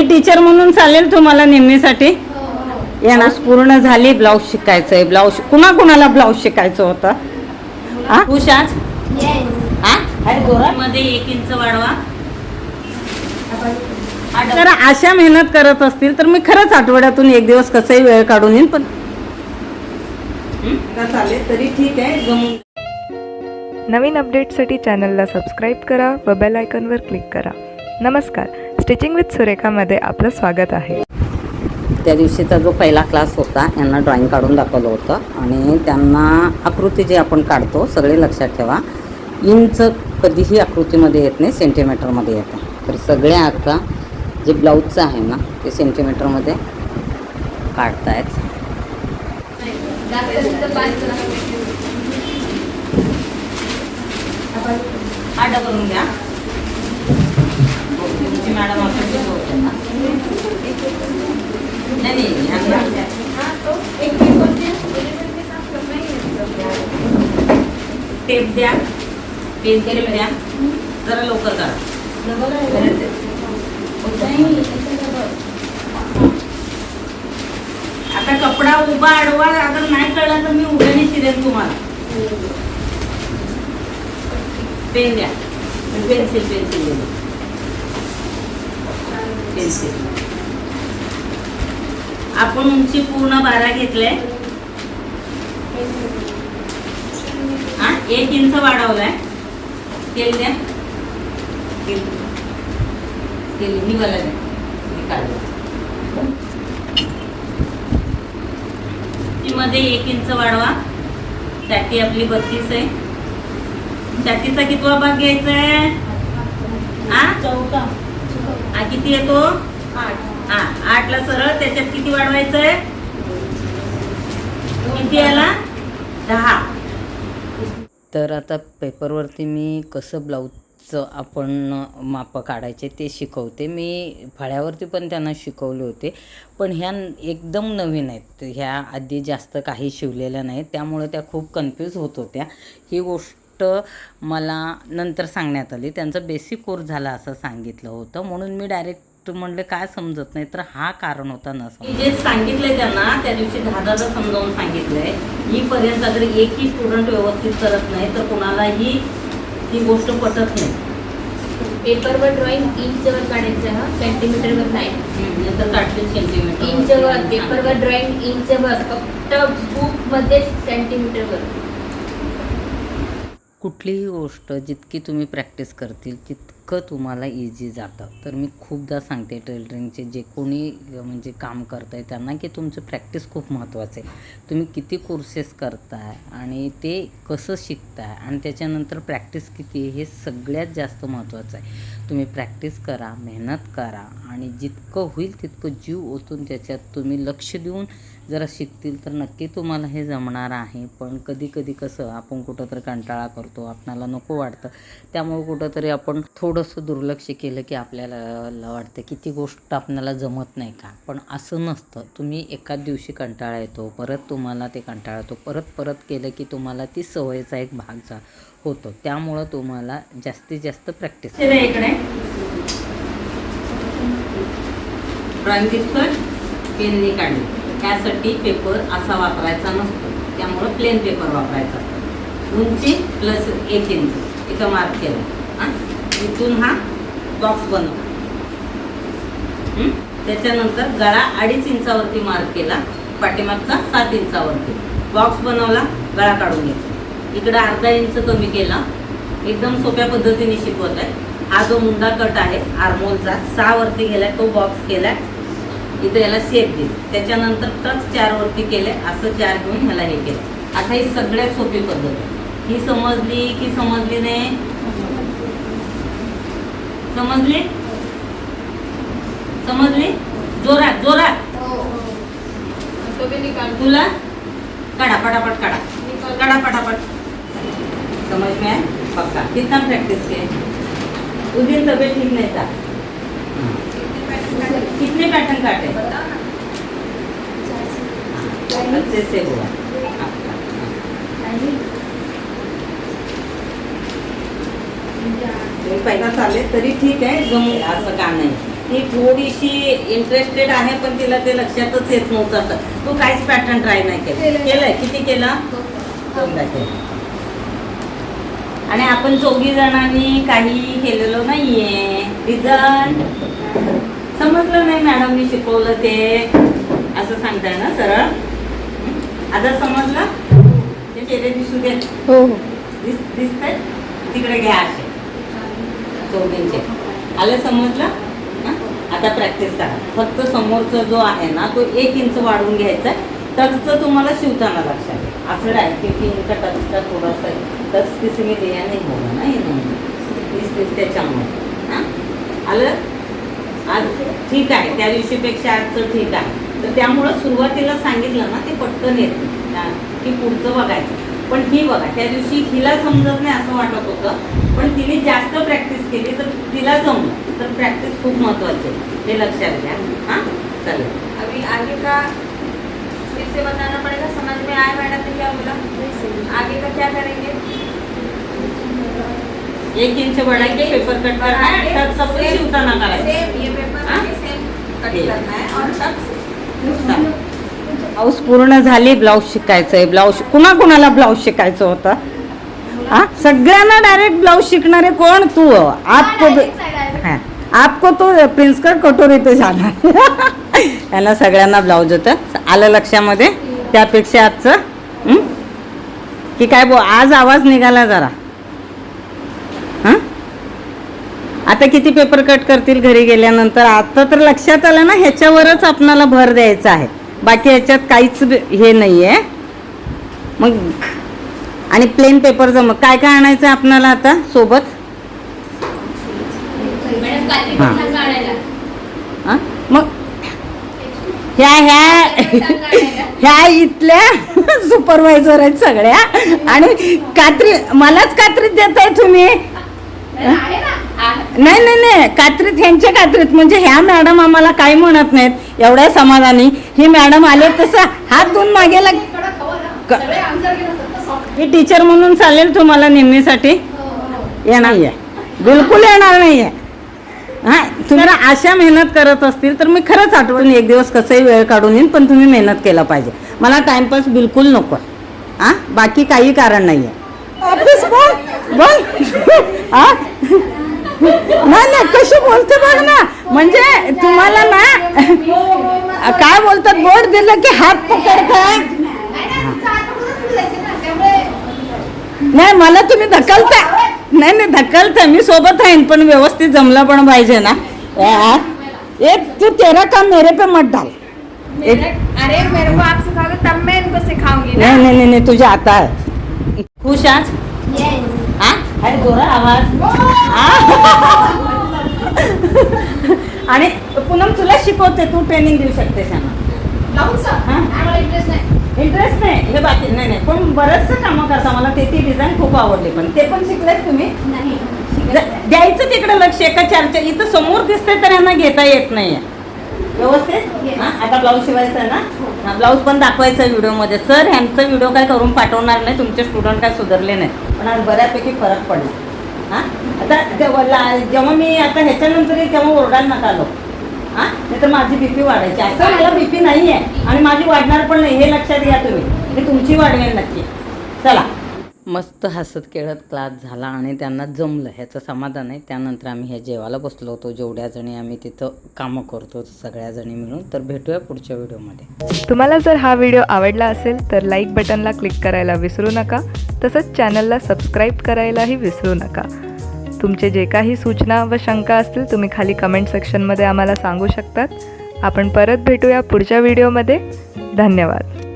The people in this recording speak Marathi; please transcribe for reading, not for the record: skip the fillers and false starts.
टीचर म्हणून चालेल तुम्हाला नेहमीसाठी? येणार पूर्ण झाली. ब्लाऊज शिकायचंय. ब्लाऊज कुणाला ब्लाऊज शिकायचं होतं? हा खुश आज? हा मध्ये 1 इंच वाढवा. जर अशा मेहनत करत असतील तर मी खरंच आठवड्यातून 1 दिवस कसंही वेळ काढून येईन. पण चालेल तरी ठीक आहे. जमून. नवीन अपडेटसाठी चॅनलला सबस्क्राईब करा व बेल आयकॉनवर क्लिक करा. नमस्कार, स्टिचिंग विथ सुरेखामध्ये आपलं स्वागत आहे. त्या दिवशीचा जो पहिला क्लास होता यांना ड्रॉइंग काढून दाखवलं होतं आणि त्यांना आकृती जे आपण काढतो सगळे लक्षात ठेवा. इंच कधीही आकृतीमध्ये येत नाही, सेंटीमीटरमध्ये येतं. तर सगळे आता जे ब्लाऊजचं आहे ना ते सेंटीमीटरमध्ये काढतायत. आडा करून घ्या. तुमची मॅडम आपल्याला शिकवते ना. नाही टेप द्या, पेन्सिल द्या, जरा लवकर करा. आता कपडा उभा आडवा अगर नाही कळला तर मी उभ्याने शिरेन तुम्हाला. पेन द्या, पेन्सिल पेन्सिल पेन्सिल. आपण उंची पूर्ण 12 घेतले. 1 इंच वाढवलाय. स्केल द्या. स्केल निघाला द्या. मध्ये 1 इंच वाढवा. छाती आपली 32 आहे. छातीचा कितवा भाग घ्यायचा आहे? चौथा. किती येतो? 8. 8ला सरळ त्याच्यात किती वाढवायचं आहे? किती आला? 10. तर आता पेपरवरती मी कसं ब्लाऊजचं आपण माप काढायचे ते शिकवते. मी फळ्यावरती पण त्यांना शिकवले होते, पण ह्या एकदम नवीन आहेत. ह्या आधी जास्त काही शिवलेल्या नाहीत, त्यामुळे त्या खूप कन्फ्यूज होत होत्या. ही गोष्ट मला नंतर सांगण्यात आली. त्यांचा बेसिक कोर्स झाला असं सांगितलं होतं, म्हणून मी डायरेक्ट म्हणलं काय समजत नाही. तर हा कारण होता न जे सांगितलंय त्यांना त्या दिवशी 10 समजावून सांगितलंय. हीपर्यंत अगर एकही स्टुडंट व्यवस्थित करत नाही तर कोणालाही ही गोष्ट पटत नाही. पेपरवर ड्रॉइंग इंचवर काढायचं, सेंटीमीटरवर नाही. नंतर काढते सेंटीमीटर इंचवर. पेपरवर ड्रॉइंग इंचवर, फक्त बुकमध्ये सेंटीमीटरवर. कुठलीही गोष्ट जितकी तुम्ही प्रॅक्टिस करतील तितकं तुम्हाला इझी जातं. तर मी खूपदा सांगते टेलरिंगचे जे कोणी म्हणजे काम करत आहे त्यांना की तुमचं प्रॅक्टिस खूप महत्त्वाचं आहे. तुम्ही किती कोर्सेस करताय आणि ते कसं शिकताय आणि त्याच्यानंतर प्रॅक्टिस किती हे सगळ्यात जास्त महत्त्वाचं आहे. तुम्ही प्रॅक्टिस करा, मेहनत करा आणि जितकं होईल तितकं जीव ओतून त्याच्यात तुम्ही लक्ष देऊन जरा शिकतील तर नक्की तुम्हाला हे जमणार आहे. पण कधी कधी कसं आपण कुठंतरी कंटाळा करतो, आपणाला नको वाटतं, त्यामुळे कुठंतरी आपण थोडंसं दुर्लक्ष केलं की आपल्याला वाटतं की ती गोष्ट आपल्याला जमत नाही का. पण असं नसतं. तुम्ही एकाच दिवशी कंटाळा येतो, परत तुम्हाला ते कंटाळा येतो, परत केलं की तुम्हाला ती सवयीचा एक भाग होतो. त्यामुळं तुम्हाला जास्तीत जास्त प्रॅक्टिस. इकडे ड्रॉइंग दिसतोय पेनने काढली. त्यासाठी पेपर असा वापरायचा नसतो, त्यामुळं प्लेन पेपर वापरायचा असतो. उंची प्लस 1 इंच इथं मार्क केला. इथून हा बॉक्स बनव. त्याच्यानंतर गळा 2.5 इंचावरती मार्क केला, पाठीमागचा 7 इंचावरती बॉक्स बनवला. गळा काढून घ्यायचा. इकडं अर्धा इंच कमी केला. एकदम सोप्या पद्धतीने शिकवत आहे. हा जो मुंडा कट आहे आर्मोलचा 6 वरती गेला, तो बॉक्स केला. इथं याला शेप दिली. त्याच्यानंतर टच 4 वरती केले. असं 4 घेऊन ह्याला हे केलं. आता ही सगळ्यात सोपी पद्धत. ही समजली की समजली नाही? समजली? समजली? जोरात जोरात तुला काढा, पटापट काढा, काढा पटापट. समझ में आया? पक्का. कितना प्रैक्टिस किए? उस दिन तबीयत ठीक नहीं था. कितने पैटर्न काटे? अच्छे से हुआ. पहिला चालेल तरी ठीक आहे. जमून असं का नाही. ती थोडीशी इंटरेस्टेड आहे पण तिला ते लक्षातच येत नव्हतं असं. तू काहीच पॅटर्न ट्राय नाही केलंय? किती केलं? दोनदा केलं. आणि आपण 4 जणांनी काही केलेलं नाहीये. रिझन समजलं नाही मॅडमनी शिकवलं ते असं सांगताय ना सरळ. आता समजलं? ते चेहरे दिसू दे. हो दिसतंय तिकडे घ्या असे 4 आलं समजलं. आता प्रॅक्टिस करा. फक्त समोरचा जो आहे ना तो 1 इंच वाढवून घ्यायचा. टचचं तुम्हाला शिवताना लक्षात आहे. असं आहे की 3 इंच टचचा थोडासा टच किसी में दिया नहीं होगा ना, ये नाही त्याच्यामुळे. हां आलं. आज ठीक आहे, त्या दिवशीपेक्षा आजचं ठीक आहे. तर त्यामुळं सुरुवातीला सांगितलं ना ते पटकन येत की पुढचं बघायचं. पण ही बघा त्या दिवशी हिला समजत नाही असं वाटत होतं, पण तिने जास्त प्रॅक्टिस केली तर तिला जमलं. तर प्रॅक्टिस खूप महत्त्वाची आहे, हे लक्षात घ्या. हां चालेल. अभी आगे का फिर से बताना पड़ेगा. समझ में आया मैडम ने क्या बोला? आगे का क्या करेंगे? 1 इंच बढ़ाएंगे, पेपर कट करना है, टच सबसे शिवताना करायचं. सेम ये पेपर सेम कट करना है और टच. ब्लाऊज पूर्ण झाली. ब्लाऊज शिकायचं आहे. ब्लाऊज कुणाला ब्लाऊज शिकायचं होतं? हां सगळ्यांना डायरेक्ट ब्लाऊज शिकणारे कोण? तू. आपको तो प्रिंस कट कटोरी पे जाणार. याला सगळ्यांना ब्लाऊज होतं. आलं लक्षामध्ये? त्यापेक्षा आजचं की काय आज आवाज निघाला जरा. हां आता किती पेपर कट करतील घरी गेल्यानंतर? आता तर लक्षात आलं ना, ह्याच्यावरच आपणाला भर द्यायचा आहे. बाकी ह्याच्यात काहीच हे नाही आहे. मग आणि प्लेन पेपर मग काय काय आणायचं आपणाला आता सोबत? मॅडम कात्री हां. पण काढायला. हां मग ह्या इथल्या सुपरवायझर आहेत सगळ्या. आणि कात्री मलाच कात्रीत देताय तुम्ही? आहे ना. नाही कात्रीत ह्यांच्या कात्रीत म्हणजे ह्या मॅडम आम्हाला काही म्हणत नाहीत एवढ्या समाधानी. ही मॅडम आले तसं हात धुवून मागे लाग. ही टीचर म्हणून चालेल तुम्हाला नेहमीसाठी? येणार नाहीये, बिलकुल येणार नाहीये. हां तुम्ही अशा मेहनत करत असतील तर मी खरंच आठवण 1 दिवस कसंही वेळ काढून येईन, पण तुम्ही मेहनत केला पाहिजे. मला टाइमपास बिलकुल नको. हां बाकी काही कारण नाही आहे. ऑफिस बोल हां नाही कशी बोलते बघ ना. म्हणजे तुम्हाला ना काय बोलतात, बोर्ड दिलं की हात पकडताय. नाही मला तुम्ही ढकलता. नाही ढकलता, मी सोबत आहे पण व्यवस्थित जमलं पण पाहिजे ना यार. एक तू तेरा काम मेरे पे मत डाल. अरे मेरे को आप सिखाओगे तब मैं इनको सिखाऊंगी ना. नाही तुझे आता आहे. खुश आज? हां अरे जोरा आवाज. आणि पूनम तुला शिकवते, तू ट्रेनिंग देऊ शकते त्यांना. इंटरेस्ट नाही हे बाकी नाही पण बरंचसं कामं करता. मला ते ती डिझाईन खूप आवडली, पण ते पण शिकलेत तुम्ही? द्यायचं तिकडे लक्ष. एका चर्चा इथं समोर दिसते तर यांना घेता येत नाही व्यवस्थित. आता ब्लाऊज शिवायचा आहे ना, ब्लाऊज पण दाखवायचा व्हिडिओमध्ये. सर ह्यांचा व्हिडिओ काय करून पाठवणार नाही, तुमचे स्टुडंट काय सुधारले नाही, पण आज बऱ्यापैकी फरक पडला. हां आता जेव्हा मी आता ह्याच्यानंतर तेव्हा ओरडायला नका आलो. हां नाही तर माझी बीपी वाढायची. असं मला बीपी नाही आहे आणि माझी वाढणार पण नाही, हे लक्षात घ्या तुम्ही. मी तुमची वाढवेल नक्की. चला. मस्त हसत खेळत क्लास झाला आणि त्यांना जमलं ह्याचं समाधान आहे. त्यानंतर आम्ही हे जेवायला बसलो होतो, जेवढ्या जणी आम्ही तिथं कामं करतो सगळ्या जणी मिळून. तर भेटूया पुढच्या व्हिडिओमध्ये. तुम्हाला जर हा व्हिडिओ आवडला असेल तर लाईक बटनला क्लिक करायला विसरू नका. तसंच चॅनलला सबस्क्राईब करायलाही विसरू नका. तुमचे जे काही सूचना व शंका असतील तुम्ही खाली कमेंट सेक्शनमध्ये आम्हाला सांगू शकतात. आपण परत भेटूया पुढच्या व्हिडिओमध्ये. धन्यवाद.